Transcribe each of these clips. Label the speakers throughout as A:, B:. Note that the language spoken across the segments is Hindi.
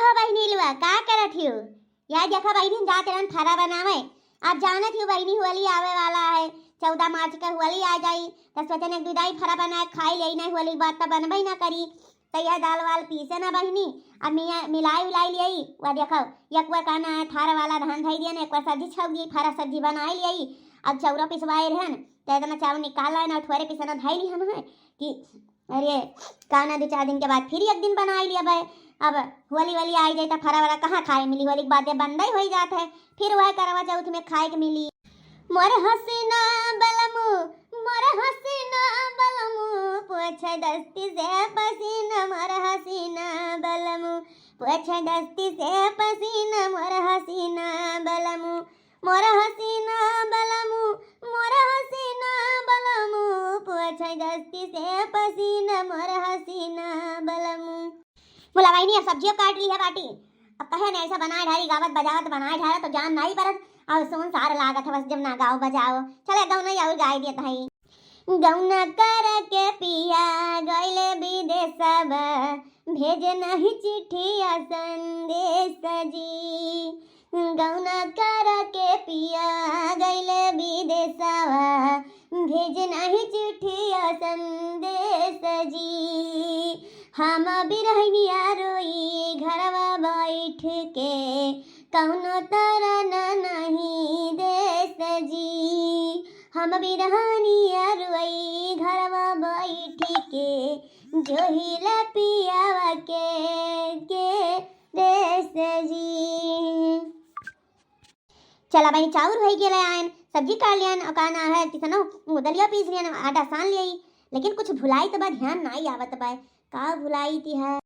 A: हो बहनी लुआ का करत हियो? या देखा बहनी जात रहन थारा बनावे। आप जानत हियो बहनी होली आवे वाला है, 14 मार्च का होली आ जाई त सोचन एक दुधाई फरा बनाए खाई ले नहीं होली बात त बनबई ना करी। तैया दाल वाल पीसे ना बहनी अब मिलाई उलाई लियई वा देखो एक बार कहना है थारा वाला धान धई दिया एक बार सब्जी छौक दी फरा सब्जी बनाई लियई। अब चौरा पिसवाए रहन त इतना चावल निकाला ना थोड़े पिसना धई ली हम है कि अरे कहना 2-4 दिन के बाद फिर एक दिन बनाई लिया भाई। अब होली वाली आई जाए तो फरा वाला कहाँ खाए मिली, होली के बाद बंदा ही हो जात है, फिर वह करवा चौथ में खाए के मिली। मोर हसीना बलमु मोर हसीना बलमु पोछे दस्ती से पसीना मोर हसीना बलमु पोछे दस्ती से पसीना मोर हसीना बलमु मोर हसीना बलमु मोर हसीना बलमु पोछे दस्ती से पसीना मोर हसीना बलमु। बोला भाई नहीं अब सब्जियों काट ली है बाटी, अब कहे ना ऐसा बनाए ढारी गावत बजावत बनाए ढारा तो जान नहीं परत और सोन सार लागत है बस जब ना गाओ बजाओ चले गाँव नहीं और गाय दिया भाई। गौना कर के पिया गैले विदेशवा भेज नहीं चिट्ठिया संदेश जी। गौना कर के पिया गैले विदेशवा भेज नहीं चिट्ठिया संदेश जी। हम बिरहनिया रोई घरवा बैठ के कौनो तरन नहीं देश जी। हम बिरहनिया रोई घरवा बैठ के जोहिल पियावा के देश जी। चला भाई चाउर भई गेले आयन सब्जी काट लियन और कहना है किसनो दलिया पीस लियन आटा सान लियई, लेकिन कुछ भुलाई तो बा ध्यान नहीं आवत बा का भुलाई थी है,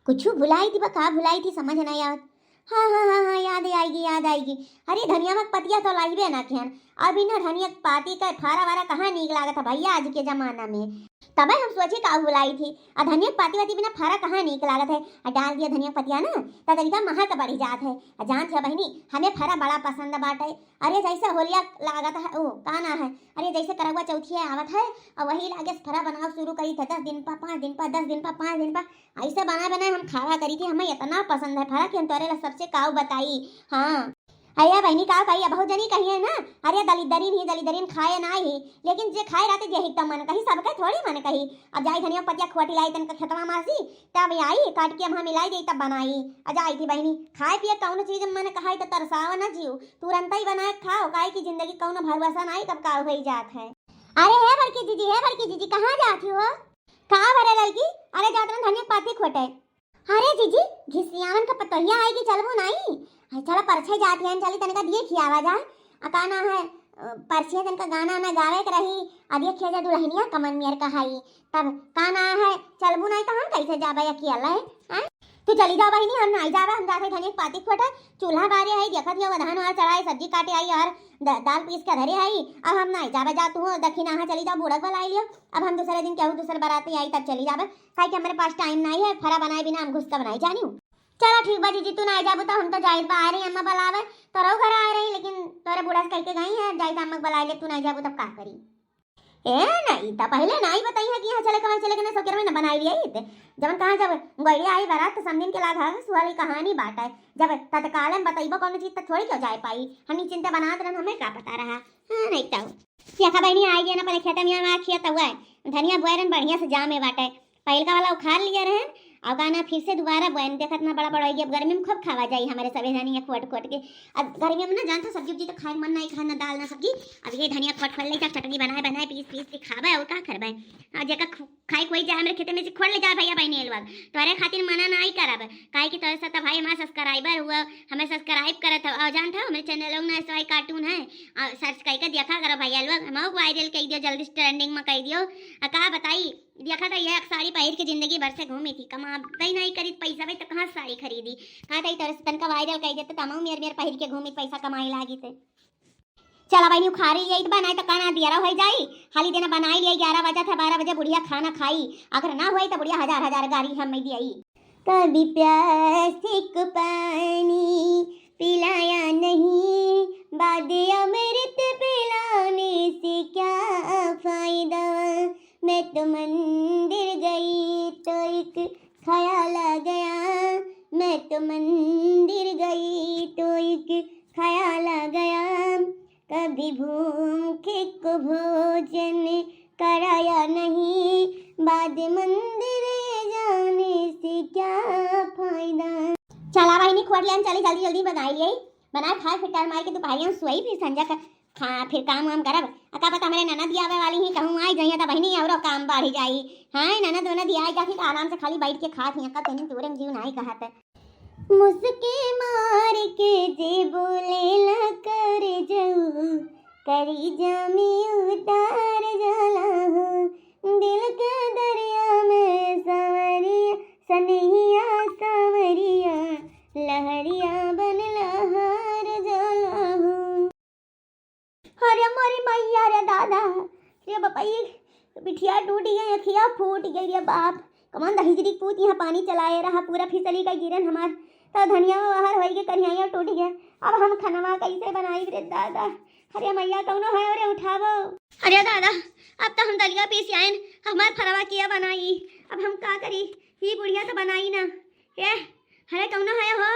A: कुछ भुलाई थी बा का भुलाई थी समझ नहीं आवत। हाँ याद आएगी। अरे धनिया में पतिया तो लाइबे ना खेन, अभी ना धनिया पाती का फारा वारा कहाँ नीक लागत है भैया आज के जमाना में, तब हम सोचे का भुलाई थी। और धनिया पाती वाती बिना फारा कहाँ नीक लागत है, और डाल दिया धनिया पतिया ना तो तरीका महक बढ़ी जात है। जान थे बहनी हमें फारा बड़ा पसंद बाटे। अरे जैसे होलिया लागत है ओ काना है, अरे जैसे करवा चौथिया आवत है और वही लागे फरा बनाओ शुरू करी था 10 दिन पर 5 दिन पर 10 दिन पर 5 दिन पर ऐसे बनाए हम खावा करी थी। हमें इतना पसंद है फरा कि हम तोरे ला सबसे काऊ बताई। हाँ अया बहनी का कही बहुत जनी कही है ना, अरे दलिदरीन खाए ना ही, लेकिन जे खाए रहते जे एकदम मन कही सबके थोड़ी मन कही। अब जाई धनिया पतिया खोटी लाई तन खेतवा मासी तब आई काट के हम मिलाई दे तब बनाई अजाई थी बहनी। खाए पिए कौन चीज मन कहाई तो तरसावा न जीव तुरंत ही बनाए खाओ काहे की जिंदगी कौन भरवसा नहीं कब का हो जात है। अरे है बड़की जीजी कहाँ जाती हो? कहाँ भरे लड़की? अरे जात धनिया पाती खोटे। अरे जीजी घिसियावन का पतोहिया आएगी चलबो नहीं? चला परछे जाती है चली तनिका दिए खियावा जाए अकाना है परछे तनिका गाना ना गावे के रही अदिए खिया जा दुल्हनिया कमन मियर कहाई तब काना है चलबू नहीं तो हम कैसे जाबे अकेला है? तू चली जाओ बहनी हम नहीं जावे, हम जाते धनिया पाती खोटा चूल्हा बारे है देखत हियो वधान वार चढ़ाई सब्जी काटे आई और दाल पीस के धरे आई। अब हम नहीं जावे जा तू दक्षिणा चली जाओ बूढ़क वाला आई लियो। अब हम दूसरे दिन कहूँ दूसरे बाराती आई तब चली जावे काहे कि हमारे पास टाइम नहीं है, फरा बनाए बिना हम घुस का बनाई जानी हूँ। चलो ठीक बा जीजी तू ना जाबू तो हम तो जाहिर बा आ रही अम्मा बुलावे तोरो घर आ रही, लेकिन तोरे बूढ़ा से कह के गई है जाई अम्मा बुला ले, तू नहीं जाबू तब का करी? ए नहीं तो पहले नहीं बताई है कि यहाँ चले कहाँ चले ना सोकेर में न बनाई लिया जब कहाँ जब गैया आई बारात तो समझिन के लाग वाली कहानी बात है, जब तत्काल में बताइबो कौन चीज तक थोड़ी क्यों जाए पाई हम चिंता बनाते रहन हमें क्या पता रहा। हाँ नहीं तो क्या बहनी आई गया ना पहले खेत में खिया तो हुआ धनिया बोरन बढ़िया से जामे बाटे पहल का वाला उखाड़ लिया रहे और गाना फिर से दोबारा बहन देखत ना बड़ा बड़ा अब गर्मी में खूब खावा जाई हमारे सभी धनिया खोट के। अब गर्मी में ना जानता सब्जी उब्जी तो खाए मन नहीं खाना दाल ना सब्जी, अब ये धनिया खोट ले जा चटनी बनाए पीस के खावे और का करबे जेका खाई कोई जाए हमारे खेते में से खोल ले जाए भैया बहनी एलवा तोरे खातिर मना नहीं करब काहे कि तोरे साथ भाई हमारा सब्सक्राइबर हुआ हमें सब्सक्राइब करत हो और जानता हमारे चैनल लोग ना ऐसा कार्टून है और सर्च करके देखा करो भैया लोग हम वायरल कर दियो जल्दी ट्रेंडिंग में कर दियो। का बताई देखा था यह साड़ी पहन के जिंदगी भर से घूमी थी कमा नहीं करी पैसा भाई तो कहाँ साड़ी खरीदी कहा था तरह से तनका वायरल कर देते तमाम मेर पहन के घूमी पैसा कमाई लागी थे। चला भाई खारी यही बनाए तो कहना दिया हो जाई हाली देना बनाई लिया 11 बजे था 12 बजे बुढ़िया खाना खाई अगर ना हुई तो बुढ़िया हजार गाड़ी हम दी आई। कभी प्यासे को पानी पिलाया नहीं बाद अमृत पिलाने से क्या फायदा, मैं तो मंदिर गई तो एक ख्याल आ गया मैं तो मंदिर गई तो एक ख्याल आ गया, कभी भूखे को भोजन कराया नहीं, बाद मंदिर जाने से क्या फायदा। चला बहिनी खोट लेन चली, जल्दी जल्दी बनाई ले, बना खाए फिर टाइम आए के दोपहरिया सोई फिर संजा का खा फिर काम वाम करब। अका पता मेरे ननद आवे वाली ही कहूँ आई जइया त बहिनी और काम बढ़ जाई। हाँ ननद वनद आई जाके आराम से खाली बैठ के खात हिया का तनी तोरे जीव नहीं कहत। मुस्के मार के जे बोले ला कर जाऊ, करी जामी उतार जाला हो, दिल के दरिया में सावरिया सनहिया सावरिया, लहरिया बन लहर जाला हो। अरे हमारी मैया रे दादा रे बपाई पिठिया टूट गई, अखिया फूट गई रे बाप। कमान दहिजरी पूत यहाँ पानी चलाए रहा, पूरा फिसली का गिरन हमार तो धनिया बाहर हो गए, कन्हैया टूट गया। अब हम खनवा कैसे बनाई रे दादा। अरे मैया कौनो है अरे उठावो। अरे दादा अब तो हम दलिया पीस आयन, हमार फरवा किया बनाई, अब हम का करी, ही बुढ़िया तो बनाई ना। ए अरे कौनो है हो,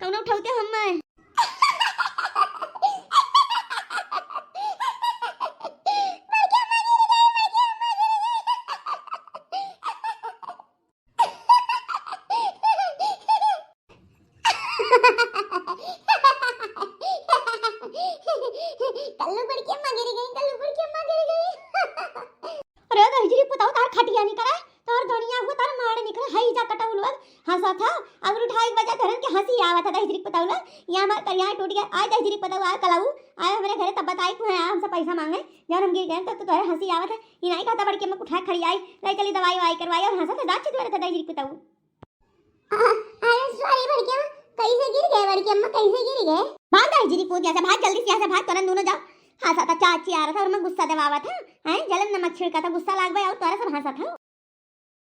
A: कौनो उठाते हम मैं। कल्लू बड़ी के अम्मा गिर गई, कल्लू बड़ी के अम्मा गिर गई। अरे दहिजरी बताओ तार खटिया नहीं करे, तार दुनिया को तार मार निकले हई जा कटाउ लोग हंसा था। अगर उठाए बजा धरन के हंसी आवा था दहिजरी बताओ ला, यहां हमार करिया टूट गया। आज दहिजरी बताओ आ कलाऊ आए हमारे घरे तब बताई तू है हमसे पैसा मांगे, जब हम गिर गए तो तोरे हंसी आवा था। ये नहीं कहता बड़ी के अम्मा उठा खड़ी आई ले चली दवाई वाई करवाई और हंसा था दांत चितवा था दहिजरी बताओ। अरे सॉरी बड़ी के कैसे गिर गए, बड़ी के अम्मा कैसे गिर गए। भाग दहिजरी पूछ जैसे भाग जल्दी से यहाँ से भाग, तुरंत दोनों जाओ। हंसा था चाची आ रहा था और मैं गुस्सा दबावा था, हैं जलन नमक छिड़का था, गुस्सा लाग गया और तोरा सब हंसा था।